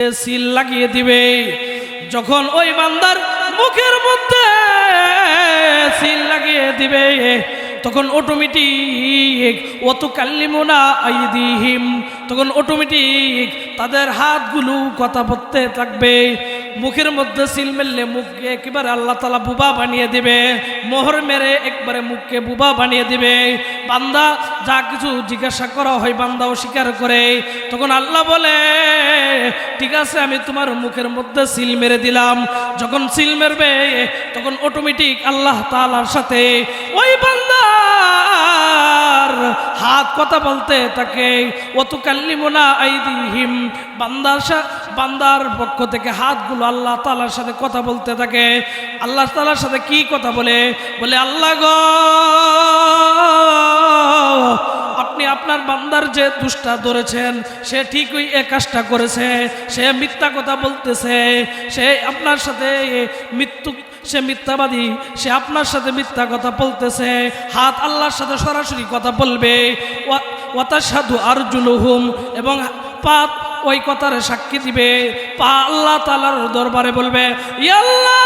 Seal লাগিয়ে দিবে। যখন ওই বান্দার মুখের মধ্যে সিল লাগিয়ে দিবে তখন অটোমেটিক ওয়াতুকাল্লিমুনা আইদিহিম, তখন অটোমেটিক তাদের হাতগুলো কথা বলতে থাকবে। মুখের মধ্যে সিল মেললে মুখকে একেবারে আল্লাহ তাআলা বুবা বানিয়ে দিবে, মোহর মেরে একবারে মুখকে বুবা বানিয়ে দিবে। বান্দা যা কিছু জিজ্ঞাসা করা হয় বান্দাও স্বীকার করে। তখন আল্লাহ বলে ঠিক আছে আমি তোমার মুখের মধ্যে সিল মেরে দিলাম। যখন সিল মেরবে তখন অটোমেটিক আল্লাহ তাআলার সাথে ওই বান্দার হাত কথা বলতে থাকে। ওয়াতুকাল্লিমুনা আইদিহিম, বান্দার পক্ষ থেকে হাতগুলো আল্লাহ তাআলার সাথে কথা বলতে থাকে। আল্লাহ তাআলার সাথে কি কথা বলে? বলে আল্লাহ গো, আপনি আপনার বান্দার যে দুষ্টা ধরেছেন সে ঠিকই এ কাজটা করেছে, সে মিথ্যা কথা বলতেছে, সে আপনার সাথে সে মিথ্যাবাদী, সে আপনার সাথে মিথ্যা কথা বলতেছে। হাত আল্লাহর সাথে সরাসরি কথা বলবে। ওয়াতাশহাদু আরজুলুহুম, এবং পা ওই কথার সাক্ষী দিবে। পা আল্লাহ তাআলার দরবারে বলবে ইয়া আল্লাহ,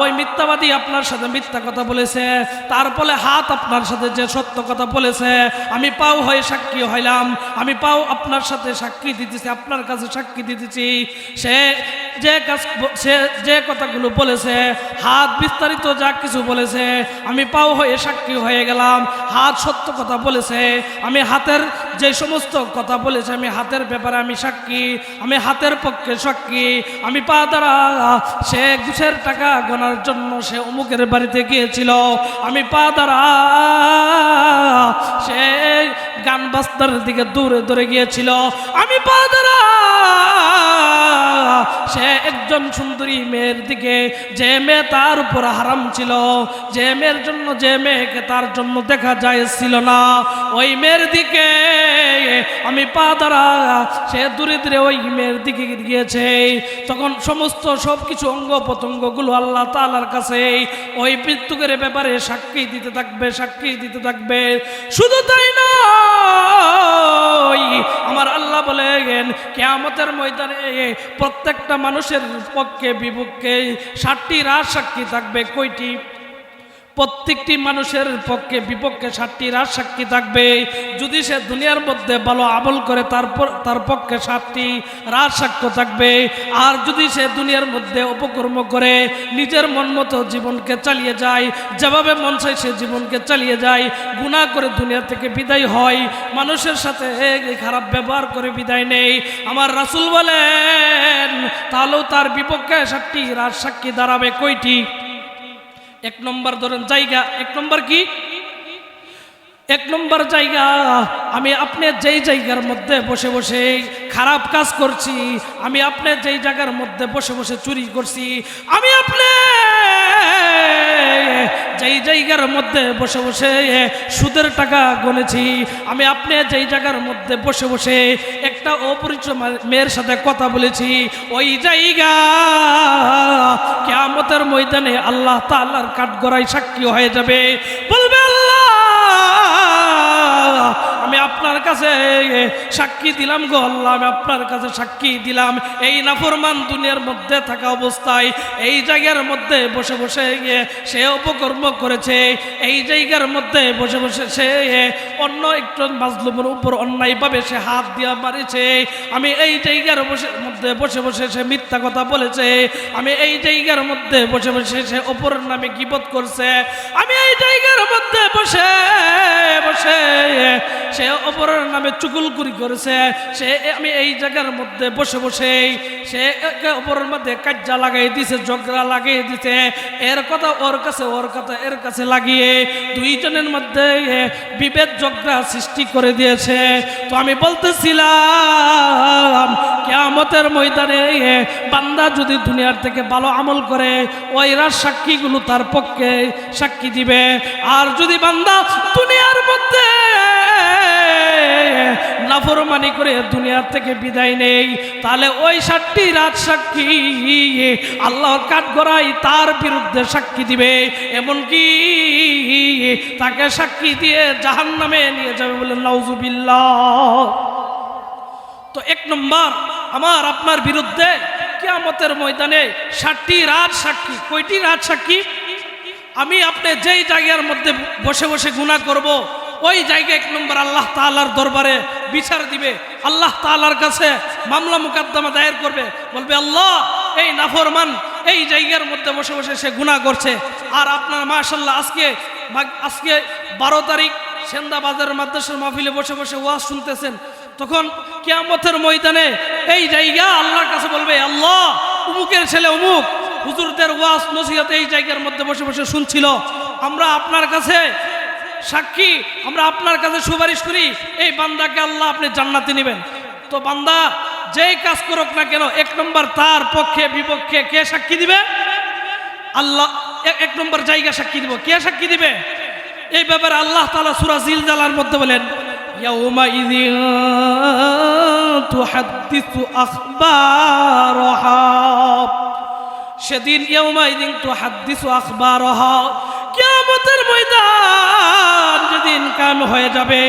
ওই মিথ্যাবাদী আপনার সাথে মিথ্যা কথা বলেছে, তারপরে হাত আপনার সাথে যে সত্য কথা বলেছে আমি পাও হয়ে সাক্ষী হইলাম, আমি পাও আপনার সাথে সাক্ষী দিতেছি, আপনার কাছে সাক্ষী দিতেছি। সে যে কথাগুলো বলেছে, হাত বিস্তারিত যা কিছু বলেছে আমি পাও হয়ে সাক্ষী হয়ে গেলাম। হাত সত্য কথা বলেছে, আমি হাতের যে সমস্ত কথা বলেছে আমি হাতের ব্যাপারে আমি সাক্ষী, আমি হাতের পক্ষে সাক্ষী। আমি পা দ্বারা সে ঘুষের টাকা গোনার জন্য সে অমুকের বাড়িতে গিয়েছিল, আমি পা দ্বারা সে গান বাজনার দিকে দূরে দূরে গিয়েছিল, আমি পা দ্বারা সে একজন সুন্দরী মেয়ের দিকে, যে মেয়ে তার উপর হারাম ছিল, যে মেয়ের জন্য যে মেয়েকে তার জন্য দেখা যায়ছিল না, ওই মেয়ের দিকে আমি পা দ্বারা সে দূরে দূরে ওই মেয়ের দিকে গিয়েছে। তখন সমস্ত সব কিছু অঙ্গ প্রত্যঙ্গগুলো আল্লাহ তাআলার কাছে ওই মৃত্যুকের ব্যাপারে সাক্ষী দিতে থাকবে, সাক্ষী দিতে থাকবে। শুধু তাই নয়, আমার আল্লাহ বলেন কিয়ামতের ময়দানে প্রত্যেকটা মানুষের পক্ষে বিপক্ষে 60টি রাজ সাক্ষী থাকবে। কয়টি? প্রত্যেকটি মানুষের পক্ষে বিপক্ষে 60টি রাজ সাক্ষী থাকবে। যদি সে দুনিয়ার মধ্যে ভালো আমল করে তার পক্ষে 7টি রাজ সাক্ষ্য থাকবে। আর যদি সে দুনিয়ার মধ্যে অপকর্ম করে নিজের মন মতো জীবনকে চালিয়ে যায়, যেভাবে মন চায় সে জীবনকে চালিয়ে যায়, গুনাহ করে দুনিয়া থেকে বিদায় হয়, মানুষের সাথে খারাপ ব্যবহার করে বিদায় নেই, আমার রাসূল বলেন তাহলেও তার বিপক্ষে 7টি রাজ সাক্ষী দাঁড়াবে। কয়টি? 1 নম্বর ধরেন জায়গা। 1 নম্বর কি? 1 নম্বর জায়গা, আমি আপনি যেই জায়গার মধ্যে বসে বসে খারাপ কাজ করছি, আমি আপনি যেই জায়গার মধ্যে বসে বসে চুরি করছি, আমি আপনি যেই জায়গার মধ্যে বসে বসে সুদের টাকা গনেছি, আমি আপনি যেই জায়গার মধ্যে বসে বসে একটা অপরিচিত মেয়ের সাথে কথা বলেছি, ওই জায়গা কিয়ামতের ময়দানে আল্লাহ তাআলার কাঠগড়ায় সাক্ষী হয়ে যাবে। বলবে আল্লাহ আমি আপনার কাছে সাক্ষী দিলাম গো আল্লাহ, আমি আপনার কাছে সাক্ষী দিলাম এই নাফরমান দুনিয়ার মধ্যে থাকা অবস্থায় এই জায়গার মধ্যে বসে বসে সে অপকর্ম করেছে, এই জায়গার মধ্যে বসে বসে সে অন্য একজন মাজলুমের উপর অন্যায়ভাবে সে হাত দিয়া মারিছে, আমি এই জায়গার মধ্যে বসে বসে সে মিথ্যা কথা বলেছে, আমি এই জায়গার মধ্যে বসে বসে সে অপরের নামে গীবত করছে, আমি এই জায়গার মধ্যে বসে বসে সে অপরের নামে চুগলখড়ি করেছে, সে আমি এই জায়গার মধ্যে বসে বসে সে একে অপরের মধ্যে কাজ্জা লাগাই দিছে, ঝগড়া লাগিয়ে দিছে, এর কথা ওর কাছে, ওর কথা এর কাছে লাগিয়ে দুইজনের মধ্যে বিভেদ ঝগড়া সৃষ্টি করে দিয়েছে। তো আমি বলতেছিলাম কিয়ামতের ময়দানে বান্দা যদি দুনিয়ার থেকে ভালো আমল করে ওই রাজ সাক্ষীগুলো তার পক্ষে সাক্ষী দিবে। আর যদি বান্দা দুনিয়ার মধ্যে নাফরমানি করে দুনিয়ার থেকে বিদায় নেই, তাহলে ওই 7টি রাজ সাক্ষী আল্লাহর কাঠগড়ায় তার বিরুদ্ধে সাক্ষী দিবে, এমনকি তাকে সাক্ষী দিয়ে জাহান্নামে নিয়ে যাবে। বলে নাউজুবিল্লাহ। তো 1 নম্বর আমার আপনার বিরুদ্ধে কিয়ামতের ময়দানে 60টি রাত সাক্ষী। কয়টি রাত সাক্ষী? আমি আপনি যেই জায়গার মধ্যে বসে বসে গুনাহ করব, ওই জায়গায় 1 নম্বর আল্লাহ তাআলার দরবারে বিচার দিবে। আল্লাহ তাআলার কাছে মামলা মুকদ্দমা দায়ের করবে, বলবে আল্লাহ এই নাফরমান এই জায়গার মধ্যে বসে বসে সে গুনাহ করছে। আর আপনার মাশাআল্লাহ আজকে 12 তারিখ সেন্দা বাজারের মাদ্রাসার মাহফিলে বসে বসে ওয়াজ শুনতেছেন। তখন কিয়ামতের ময়দানে এই জায়গা আল্লাহর কাছে বলবে আল্লাহ উমুকের ছেলে উমুক হুজুরদের ওয়াজ নসিহত এই জায়গার মধ্যে বসে বসে শুনছিল, আমরা আপনার কাছে সাক্ষী, আমরা আপনার কাছে সুপারিশ করি এই বান্দাকে আল্লাহ আপনি জান্নাতে নেবেন। তো বান্দা যেই কাজ করুক না কেন 1 নম্বর তার পক্ষে বিপক্ষে কে সাক্ষী দিবে? আল্লাহ। 1 নম্বর জায়গা সাক্ষী দিব। কে সাক্ষী দিবে? এই ব্যাপারে আল্লাহ তাআলা সূরা জিলজালার মধ্যে বলেন ইয়াউমাইযিন তুহাদ্দিসু আখবারাহা, সেদিন ইয়াউমাইযিন তুহাদ্দিসু আখবারাহা, কিয়ামতের ময়দান যেদিন কায়েম হয়ে যাবে,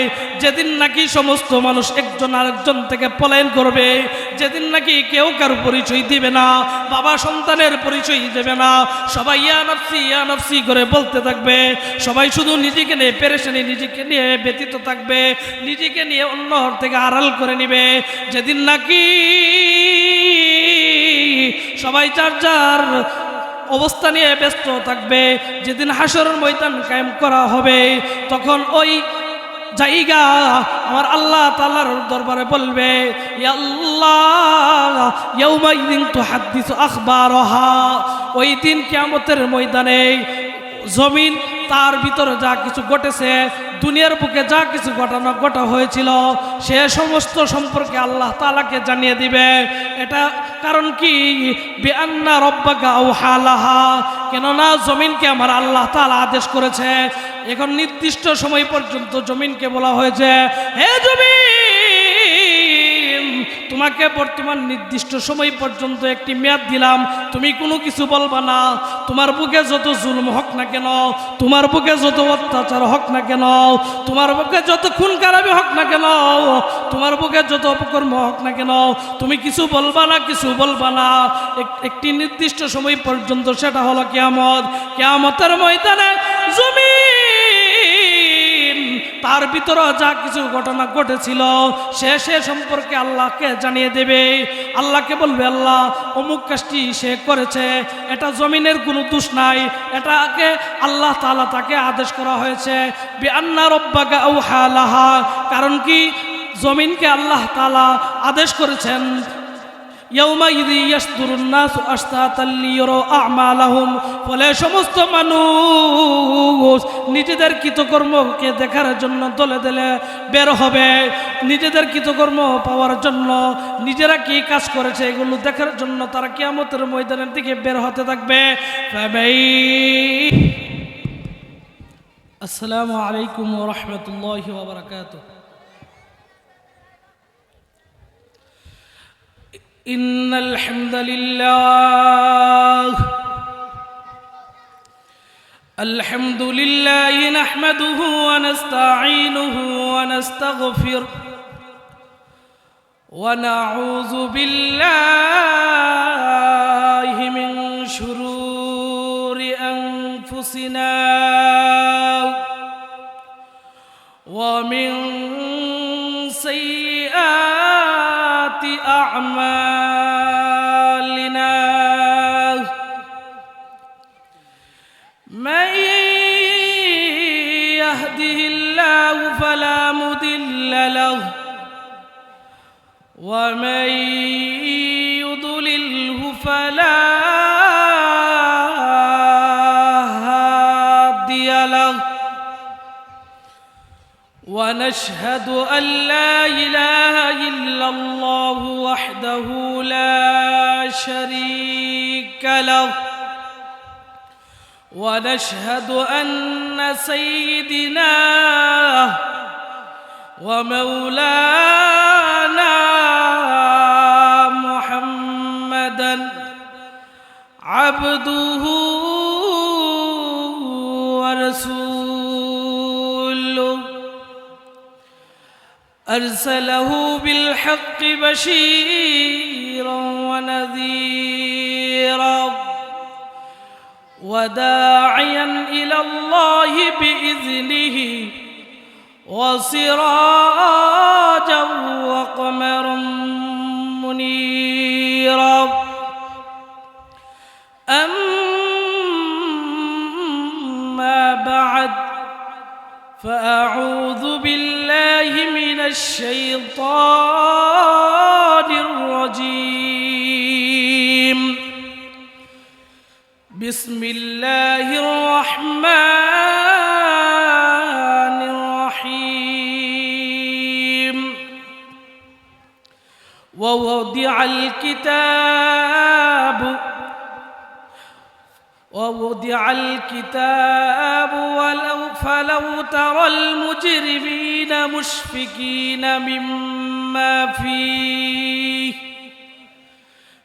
যেদিন নাকি সমস্ত মানুষ একজন আরেকজন থেকে পলায়ন করবে, যেদিন নাকি কেউ কারো পরিচয় দিবে না, বাবা সন্তানের পরিচয় দেবে না, সবাই ইয়া নফসি করে বলতে থাকবে, সবাই শুধু নিজেকে নিয়ে পেরেশানি, নিজেকে নিয়ে ব্যতীত থাকবে, নিজেকে নিয়ে অন্যর থেকে আড়াল করে নিবে, যেদিন নাকি সবাই যার যার অবস্থা নিয়ে ব্যস্ত থাকবে, যেদিন হাসরের ময়দান কায়েম করা হবে, তখন ওই জায়গা আমার আল্লাহ তাআলার দরবারে বলবে ইয়া আল্লাহ ইয়াউমাইযিন তুহাদ্দিসু আখবারাহা, ওই দিন কিয়ামতের ময়দানে জমিন তার ভিতরে যা কিছু ঘটেছে, দুনিয়ার বুকে যা কিছু ঘটা হয়েছিল সে সমস্ত সম্পর্কে আল্লাহ তাআলাকে জানিয়ে দিবে। এটা কারণ কি? বিআন্না রাব্বাকা আওহা লাহা, কেননা জমিনকে আমার আল্লাহ তাআলা আদেশ করেছে। এখন নির্দিষ্ট সময় পর্যন্ত জমিনকে বলা হয়েছে হে জমিন, তোমাকে বর্তমান নির্দিষ্ট সময় পর্যন্ত একটি মেয়াদ দিলাম, তুমি কোনো কিছু বলবা না। তোমার বুকে যত জুলুম হোক না কেন, তোমার বুকে যত অত্যাচার হোক না কেন, তোমার বুকে যত খুন খারাপি হোক না কেন, তোমার বুকে যত অপকর্ম হোক না কেন, তুমি কিছু বলবা না, কিছু বলবা না একটি নির্দিষ্ট সময় পর্যন্ত। সেটা হলো কিয়ামত। কিয়ামতের ময়দানে জমিন তার ভিতরে যা কিছু ঘটনা ঘটেছিল সে সম্পর্কে আল্লাহকে জানিয়ে দেবে। আল্লাহকে বলবে আল্লাহ অমুক কাজটি সে করেছে, এটা জমিনের কোনো দোষ নাই, এটাকে আল্লাহ তাআলা তাকে আদেশ করা হয়েছে বিআন্না রাব্বাকা আওহা লাহা, কারণ কি জমিনকে আল্লাহ তাআলা আদেশ করেছেন ইয়াউমাইযি ইয়াসদুরুন নাসু আশতাতাল লিয়ারাউ আ'মালাহুম, ফলে সমস্ত মানুষ নিজেদের কৃতকর্মকে দেখার জন্য দলে দলে বের হবে, নিজেদের কৃতকর্ম পাওয়ার জন্য, নিজেরা কি কাজ করেছে এগুলো দেখার জন্য তারা কিয়ামতের ময়দানের দিকে বের হতে থাকবে। আসসালামু আলাইকুম ওয়া রাহমাতুল্লাহি ওয়া বারাকাতুহু। إن الحمد لله نحمده ونستعينه ونستغفره ونعوذ بالله من شرور أنفسنا ومن سيئات أعمالنا، من يهده الله فلا مضل له ومن يضلله فلا هادي له، ونشهد أن لا إله إلا الله وحده لا شريك له، ونشهد أن سيدنا ومولانا محمدا عبده ورسوله أرسله بالحق بشيرا ونذيرا وداعيا إلى الله بإذنه وسراجا وقمرا منيرا أما بعد فأعوذ بالله من الشيطان الرجيم بسم الله الرحمن الرحيم ووضع الكتاب فلو ترى المجرمين مشفقين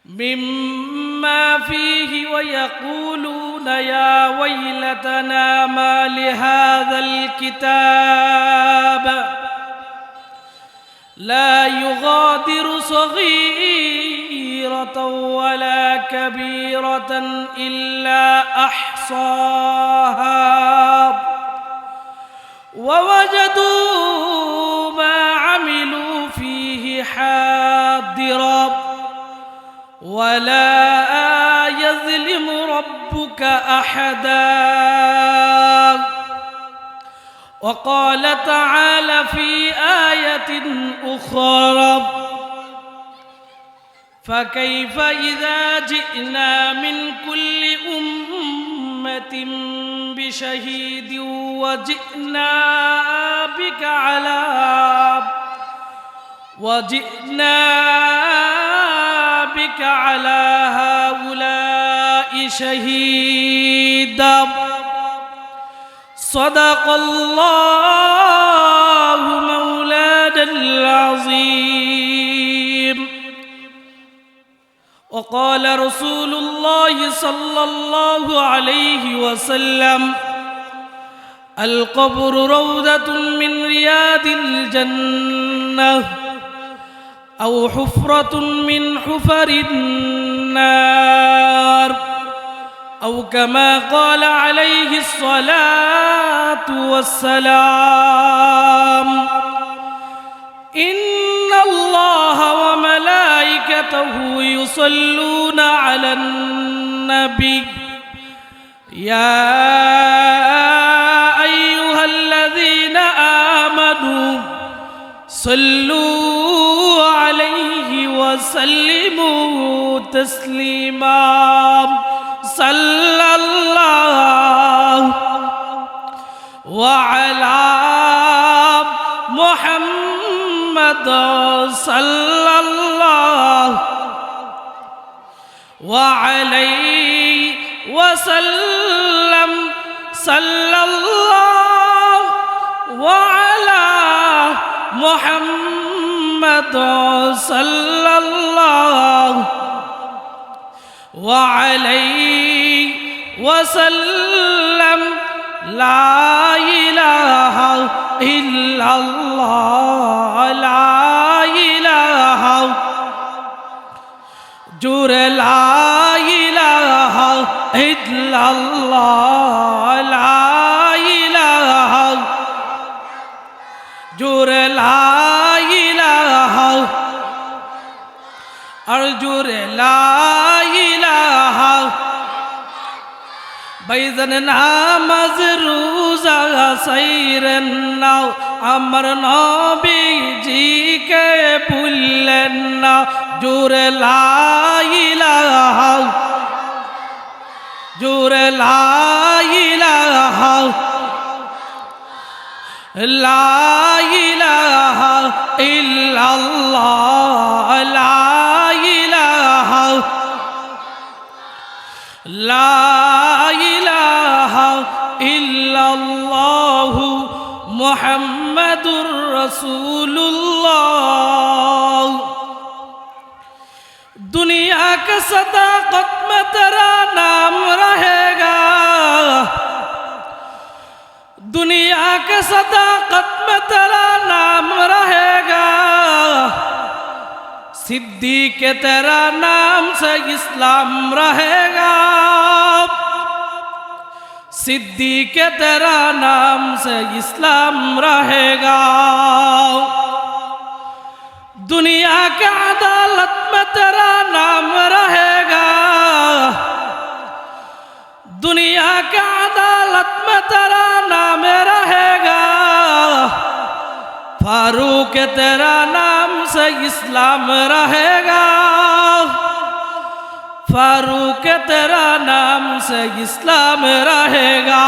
مما فيه ويقولون يا ويلتنا ما لهذا الكتاب لا يغادر صغيرة ولا كبيرة إلا أحصاها ووجدوا ما عملوا فيه حاضرا ولا يظلم ربك أحدا وقال تعالى في آية أخرى فكيف إذا جئنا من كل أمة بشهيد وجئنا بك على هؤلاء شهيدا صدق الله مولانا العظيم وقال رسول الله صلى الله عليه وسلم القبر روضة من رياض الجنة أو حفرة من حفر النار أو كما قال عليه الصلاة والسلام إن الله وملائكته يصلون على النبي يا أيها الذين آمنوا صلوا عليه وسلموا تسليما صلى الله وعلى محمد صلى الله وعليه وسلم صلى الله وعلى محمد صلى الله وعليه وسلم لا إله إلا الله لا إله جور لا إله إلا الله لا إله جور لا إله أرجور لا إله बैजन नामाज रोजा सैरन ना अमर नबी जी के भूलन ना जोर ला इलाहा जोर ला इलाहा ला इलाहा इल्लल्लाह ला इलाहा ला इल्लल्लाहु मुहम्मदुर रसूलुल्लाह। दुनिया के सदाकत में तेरा नाम रहेगा, दुनिया के सदाकत में तेरा नाम रहेगा, सिद्दीक तेरा नाम से इस्लाम रहेगा, सिद्दीक तेरा नाम से इस्लाम रहेगा। दुनिया के अदालत में तेरा नाम रहेगा, दुनिया के अदालत में तेरा नाम रहेगा, फारूक तेरा नाम से इस्लाम रहेगा, फारूक तेरा नाम से इस्लाम रहेगा।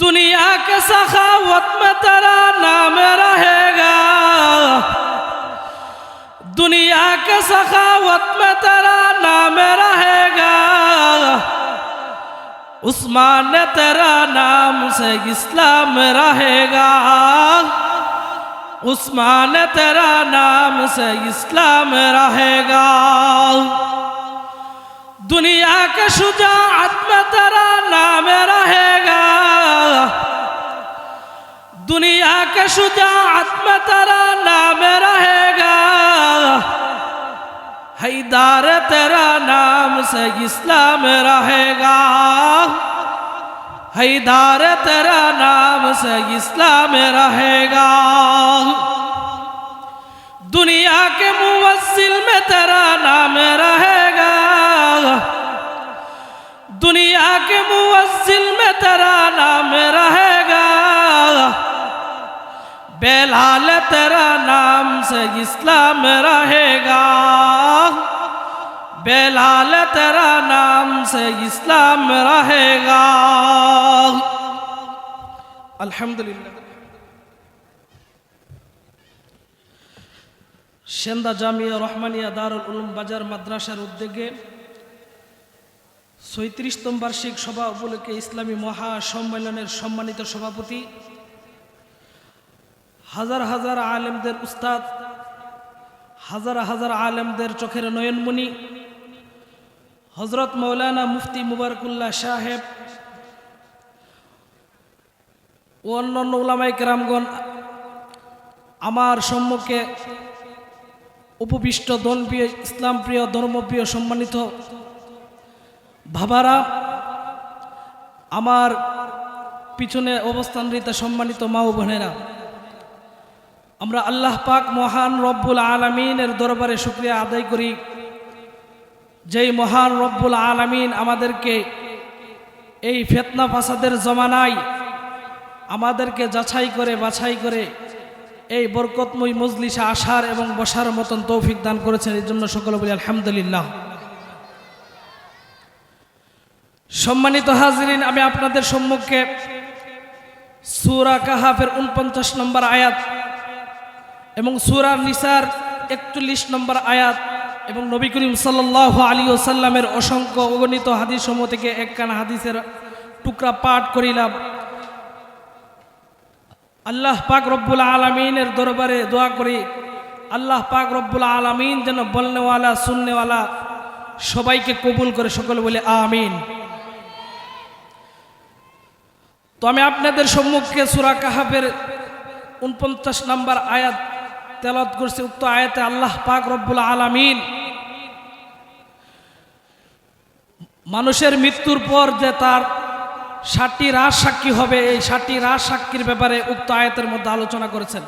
दुनिया के सखावत में तेरा नाम रहेगा, दुनिया के सखावत में तेरा नाम रहेगा, उस्मान तेरा नाम से इस्लाम रहेगा, उस्मान तेरा नाम से इस्लाम रहेगा। दुनिया के शुजाअत में तेरा नाम रहेगा, दुनिया के शुजाअत में तेरा नाम रहेगा, हैदर तेरा नाम से इस्लाम रहेगा, हैदर तेरा नाम से इस्लाम रहेगा। दुनिया के मुवस्सिल में तेरा नाम रहेगा, दुनिया के मुवस्सिल में तेरा नाम रहेगा, बेलाल तेरा नाम से इस्लाम रहेगा, बेलाल तेरा नाम से इस्लाम रहेगा। अल्हम्दुलिल्लाह। সেন্দা জামিয়া রহমানিয়া দারুল উলুম বাজার মাদ্রাসার উদ্যোগে ৩৬তম বার্ষিক সভা উপলক্ষে ইসলামী মহাসম্মেলনের সম্মানিত সভাপতি, হাজার হাজার আলেমদের উস্তাদ, হাজার হাজার আলেমদের চোখের নয়নমণি হযরত মাওলানা মুফতি মুবারকুল্লাহ সাহেব ও অন্যান্য উলামায়ে কেরামগণ, আমার সম্মুখে উপবিষ্ট দনপ্রিয় ইসলাম প্রিয় ধর্মপ্রিয় সম্মানিত বাবারা, আমার পিছনে অবস্থানরত সম্মানিত মা ও বোনেরা, আমরা আল্লাহ পাক মহান রব্বুল আলামিনের দরবারে শুকরিয়া আদায় করি, যেই মহান রব্বুল আলামিন আমাদেরকে এই ফিতনা ফাসাদের জমানায় আমাদেরকে যাচাই করে বাছাই করে এই বরকতময় মজলিসে আসার এবং বসার মতন তৌফিক দান করেছেন। এর জন্য সকলে বলি আলহামদুলিল্লাহ। সম্মানিত হাজিরিন, আমি আপনাদের সম্মুখে সূরা কাহাফের ৪৯ নম্বর আয়াত এবং সূরা নিসার ৪১ নম্বর আয়াত এবং নবী করিম সাল্লাল্লাহু আলাইহি ওয়াসাল্লামের অসংখ্য অগণিত হাদিস সমূহ থেকে একখানা হাদিসের টুকরা পাঠ করিলাম। আল্লাহ পাক রব্বুল আলামিনের দরবারে দোয়া করি, আল্লাহ পাক রব্বুল আলামিন যেন বলনেওয়ালা শুননেওয়ালা সবাইকে কবুল করে, সকলে বলে আমিন। তো আমি আপনাদের সম্মুখে সূরা কাহাফের ৪৯ নম্বর আয়াত তেলাওয়াত করছি। উক্ত আয়াতে আল্লাহ পাক রব্বুল আলামিন মানুষের মৃত্যুর পর যে তার 7টি রাজ সাক্ষী হবে, এই 7টি রাজ সাক্ষীর ব্যাপারে উক্ত আয়াতের মধ্যে আলোচনা করেছেন।